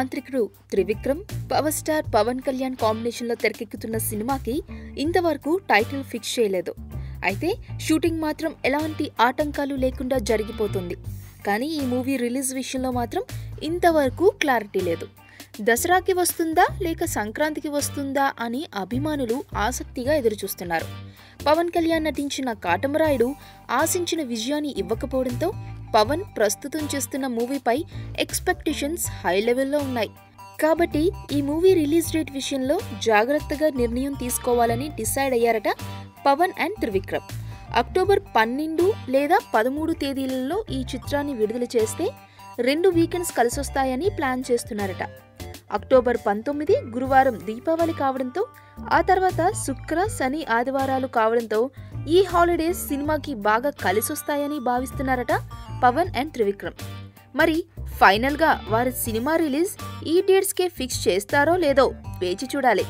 మాంత్రికుడు Trivikram, power star Pawan Kalyan కాంబినేషన్లో తెరకెక్కుతున్న సినిమాకి ఇంతవరకు టైటిల్ ఫిక్స్ చేయలేదు. అయితే షూటింగ్ మాత్రం ఎలాంటి ఆటంకాలు లేకుండా జరిగిపోతుంది. కానీ ఈ మూవీ రిలీజ్ విషయంలో మాత్రం ఇంతవరకు క్లారిటీ లేదు. దసరాకి వస్తుందా లేక సంక్రాంతికి వస్తుందా అని అభిమానులు ఆసక్తిగా ఎదురుచూస్తున్నారు. పవన్ కళ్యాణ్ నటించిన కాటమరాయుడు ఆశించిన విజయాన్ని ఇవ్వకపోవడంతో పవన్ ప్రస్తుతం చేస్తున్న మూవీపై ఎక్స్పెక్టేషన్స్ హై లెవెల్లో ఉన్నాయి. కాబట్టి ఈ మూవీ రిలీజ్ డేట్ విషయంలో జాగ్రత్తగా నిర్ణయం తీసుకోవాలని డిసైడ్ అయ్యారట పవన్ అండ్ త్రివిక్రమ్. అక్టోబర్ 12 లేదా 13 తేదీలలో ఈ చిత్రాన్ని విడుదల చేస్తే 2 వీకెండ్స్ కలిసొస్తాయని ప్లాన్ చేస్తున్నారట. అక్టోబర్ 19 గురువారం దీపావళి కావడంతో ఆ తర్వాత శుక్ర, శని, ఆదివారాలు కావడంతో ఈ హాలిడేస్ సినిమాకి బాగా కలిసొస్తాయని భావిస్తున్నారట పవన్ అండ్ త్రివిక్రమ్. మరి ఫైనల్గా వారి సినిమా రిలీజ్ ఈ డేట్స్కే ఫిక్స్ చేస్తారో లేదో వేచి చూడాలి.